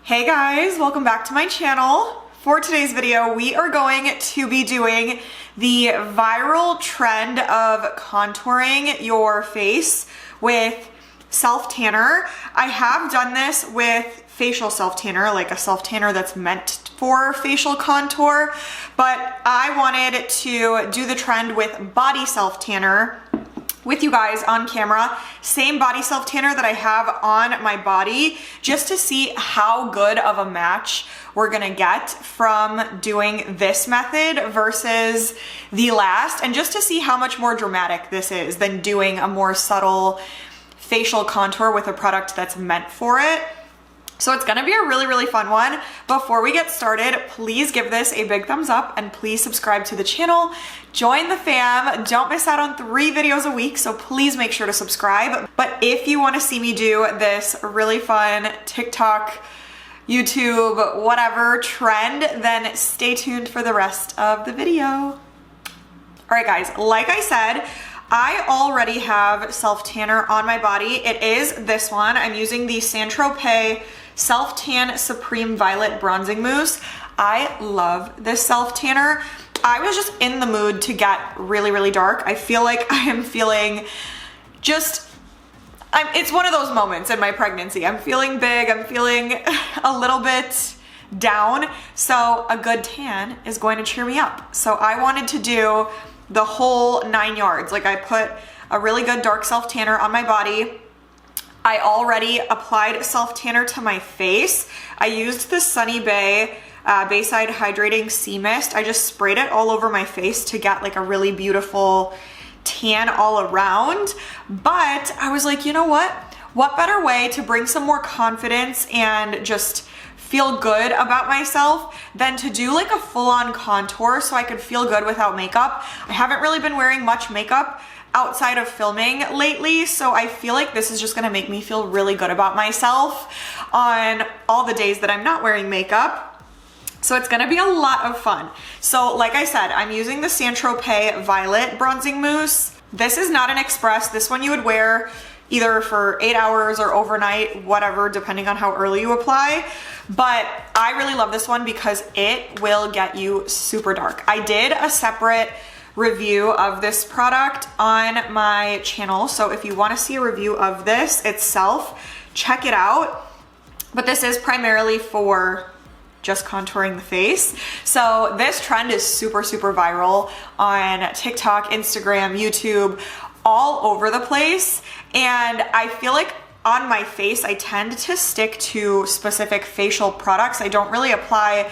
Hey guys, welcome back to my channel. For today's video, we are going to be doing the viral trend of contouring your face with self-tanner. I have done this with facial self-tanner, like a self-tanner that's meant for facial contour, but I wanted to do the trend with body self-tanner with you guys on camera, same body self-tanner that I have on my body, just to see how good of a match we're gonna get from doing this method versus the last, and just to see how much more dramatic this is than doing a more subtle facial contour with a product that's meant for it. So it's gonna be a really fun one. Before we get started, please give this a big thumbs up and please subscribe to the channel. Join the fam. Don't miss out on 3 videos a week, so please make sure to subscribe. But if you wanna see me do this really fun TikTok, YouTube, whatever trend, then stay tuned for the rest of the video. All right guys, like I said, I already have self-tanner on my body. It is this one. I'm using the Tropez Self-Tan Supreme Violet Bronzing Mousse. I love this self-tanner. I was just in the mood to get really dark. I feel like I am feeling it's one of those moments in my pregnancy. I'm feeling big, I'm feeling a little bit down, so a good tan is going to cheer me up. So I wanted to do the whole 9 yards. Like, I put a really good dark self-tanner on my body. I already applied self-tanner to my face. I used the Sunny Bay Bayside Hydrating Sea Mist. I just sprayed it all over my face to get like a really beautiful tan all around. But I was like, you know what? What better way to bring some more confidence and just feel good about myself than to do like a full-on contour so I could feel good without makeup. I haven't really been wearing much makeup outside of filming lately, so I feel like this is just gonna make me feel really good about myself on all the days that I'm not wearing makeup. So it's gonna be a lot of fun. So like I said, I'm using the Tropez Violet Bronzing Mousse. This is not an express. This one you would wear either for 8 hours or overnight, whatever, depending on how early you apply. But I really love this one because it will get you super dark. I did a separate review of this product on my channel, so if you want to see a review of this itself, check it out. But this is primarily for just contouring the face. So this trend is super viral on TikTok, Instagram, YouTube, all over the place. And I feel like on my face, I tend to stick to specific facial products. I don't really apply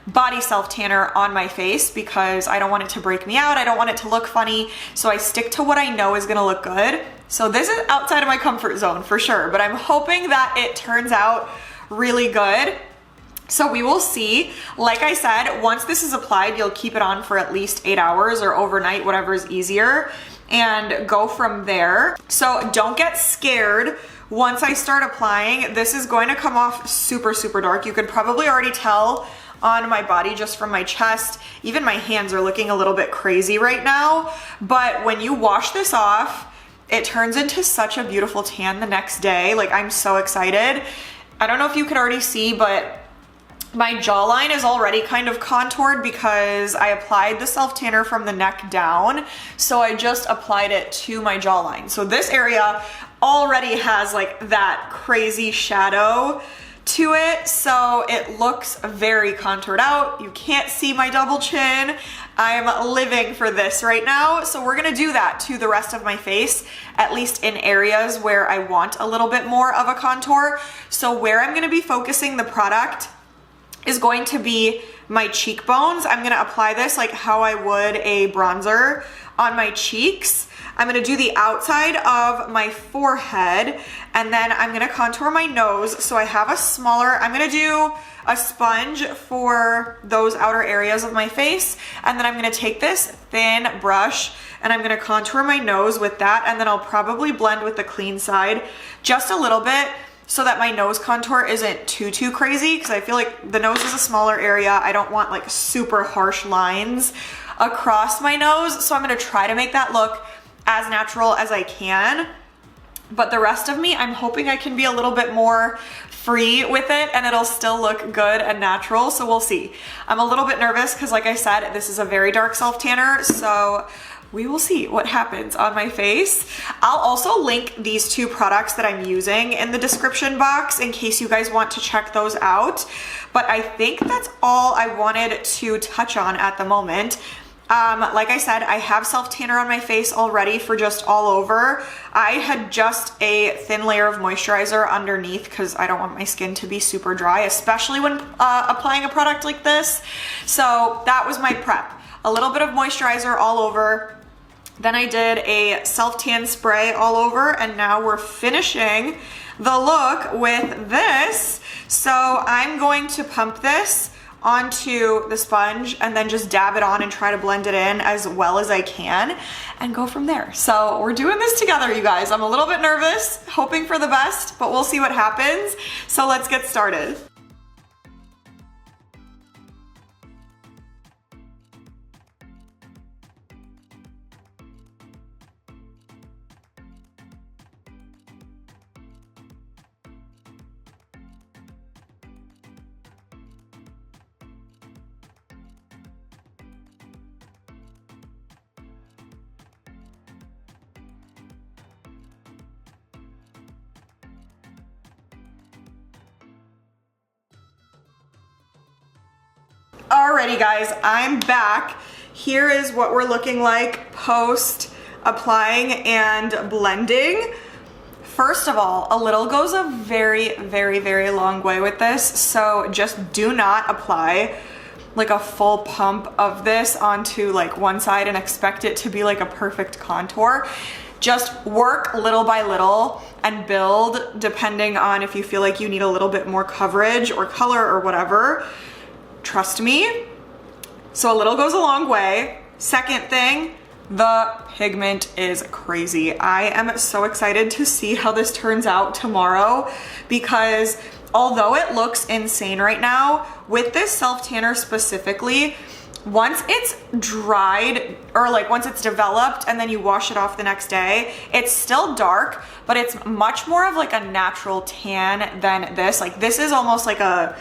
body self-tanner on my face because I don't want it to break me out. I don't want it to look funny. So I stick to what I know is gonna look good. So this is outside of my comfort zone for sure, but I'm hoping that it turns out really good. So we will see. Like I said, once this is applied, you'll keep it on for at least 8 hours or overnight, whatever is easier, and go from there. So don't get scared. Once I start applying, this is going to come off super dark. You could probably already tell on my body just from my chest. Even my hands are looking a little bit crazy right now. But when you wash this off, it turns into such a beautiful tan the next day. Like, I'm so excited. I don't know if you could already see, but my jawline is already kind of contoured because I applied the self-tanner from the neck down. So I just applied it to my jawline. So this area already has like that crazy shadow to it. So it looks very contoured out. You can't see my double chin. I'm living for this right now. So we're gonna do that to the rest of my face, at least in areas where I want a little bit more of a contour. So where I'm gonna be focusing the product is going to be my cheekbones. I'm gonna apply this like how I would a bronzer on my cheeks. I'm gonna do the outside of my forehead, and then I'm gonna contour my nose. So I have a smaller, I'm gonna do a sponge for those outer areas of my face, and then I'm gonna take this thin brush and I'm gonna contour my nose with that, and then I'll probably blend with the clean side just a little bit so that my nose contour isn't too crazy, because I feel like the nose is a smaller area. I don't want like super harsh lines across my nose. So I'm gonna try to make that look as natural as I can. But the rest of me, I'm hoping I can be a little bit more free with it and it'll still look good and natural, so we'll see. I'm a little bit nervous because like I said, this is a very dark self tanner, so we will see what happens on my face. I'll also link these two products that I'm using in the description box in case you guys want to check those out. But I think that's all I wanted to touch on at the moment. Like I said, I have self tanner on my face already for just all over. I had just a thin layer of moisturizer underneath because I don't want my skin to be super dry, especially when applying a product like this. So that was my prep. A little bit of moisturizer all over. Then I did a self tan spray all over, and now we're finishing the look with this. So I'm going to pump this onto the sponge and then just dab it on and try to blend it in as well as I can and go from there. So we're doing this together, you guys. I'm a little bit nervous, hoping for the best, but we'll see what happens. So let's get started. Alrighty guys, I'm back. Here is what we're looking like post applying and blending. First of all, a little goes a very, very, very long way with this. So just do not apply like a full pump of this onto like one side and expect it to be like a perfect contour. Just work little by little and build depending on if you feel like you need a little bit more coverage or color or whatever. Trust me. So a little goes a long way. Second thing, the pigment is crazy. I am so excited to see how this turns out tomorrow because although it looks insane right now, with this self tanner specifically, once it's dried or like once it's developed and then you wash it off the next day, it's still dark, but it's much more of like a natural tan than this. Like this is almost like a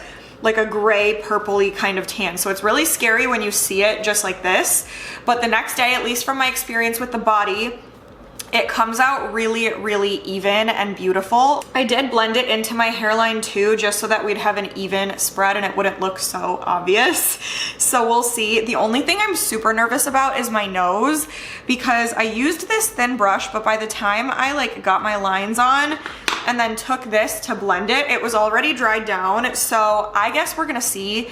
gray purpley kind of tan. So it's really scary when you see it just like this. But the next day, at least from my experience with the body, it comes out really, really even and beautiful. I did blend it into my hairline too, just so that we'd have an even spread and it wouldn't look so obvious. So we'll see. The only thing I'm super nervous about is my nose because I used this thin brush, but by the time I like got my lines on and then took this to blend it, it was already dried down. So I guess we're gonna see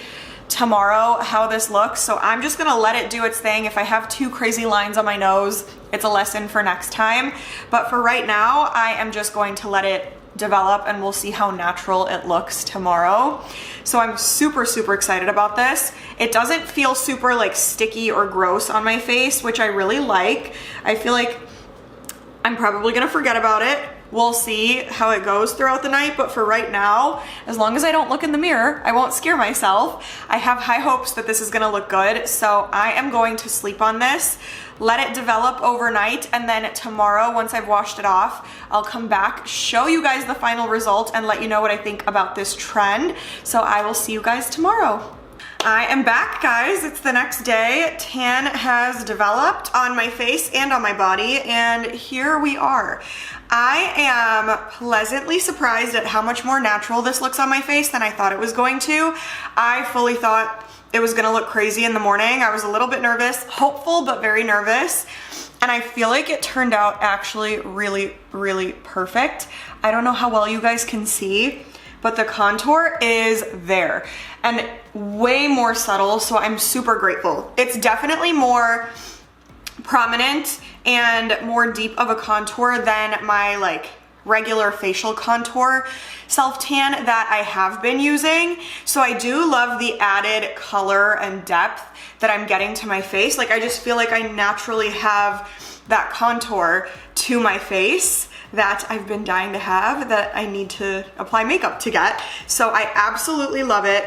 tomorrow how this looks. So I'm just gonna let it do its thing. If I have too crazy lines on my nose, it's a lesson for next time. But for right now, I am just going to let it develop and we'll see how natural it looks tomorrow. So I'm super, super excited about this. It doesn't feel super like sticky or gross on my face, which I really like. I feel like I'm probably gonna forget about it. We'll see how it goes throughout the night, but for right now, as long as I don't look in the mirror, I won't scare myself. I have high hopes that this is gonna look good, so I am going to sleep on this, let it develop overnight, and then tomorrow, once I've washed it off, I'll come back, show you guys the final result, and let you know what I think about this trend. So I will see you guys tomorrow. I am back, guys. It's the next day. Tan has developed on my face and on my body, and here we are. I am pleasantly surprised at how much more natural this looks on my face than I thought it was going to. I fully thought it was gonna look crazy in the morning. I was a little bit nervous, hopeful, but very nervous. And I feel like it turned out actually really, really perfect. I don't know how well you guys can see, but the contour is there and way more subtle, so I'm super grateful. It's definitely more prominent and more deep of a contour than my like regular facial contour self tan that I have been using. So I do love the added color and depth that I'm getting to my face. Like I just feel like I naturally have that contour to my face that I've been dying to have, that I need to apply makeup to get. So I absolutely love it.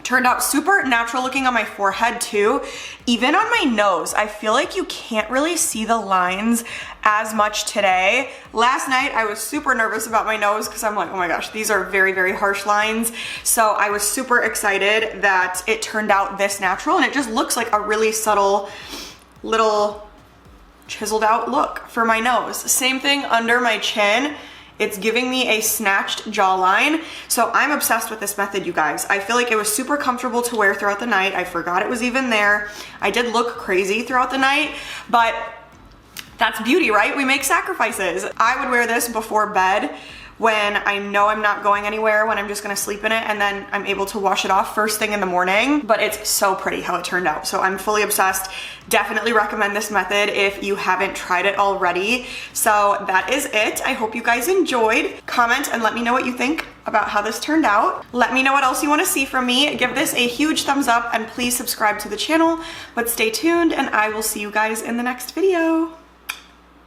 Turned out super natural looking on my forehead too. Even on my nose, I feel like you can't really see the lines as much today. Last night, I was super nervous about my nose because I'm like, oh my gosh, these are very, very harsh lines. So I was super excited that it turned out this natural, and it just looks like a really subtle little chiseled out look for my nose. Same thing under my chin. It's giving me a snatched jawline. So I'm obsessed with this method, you guys. I feel like it was super comfortable to wear throughout the night. I forgot it was even there. I did look crazy throughout the night, but that's beauty, right? We make sacrifices. I would wear this before bed when I know I'm not going anywhere, when I'm just gonna sleep in it, and then I'm able to wash it off first thing in the morning. But it's so pretty how it turned out. So I'm fully obsessed. Definitely recommend this method if you haven't tried it already. So that is it. I hope you guys enjoyed. Comment and let me know what you think about how this turned out. Let me know what else you wanna see from me. Give this a huge thumbs up and please subscribe to the channel. But stay tuned and I will see you guys in the next video.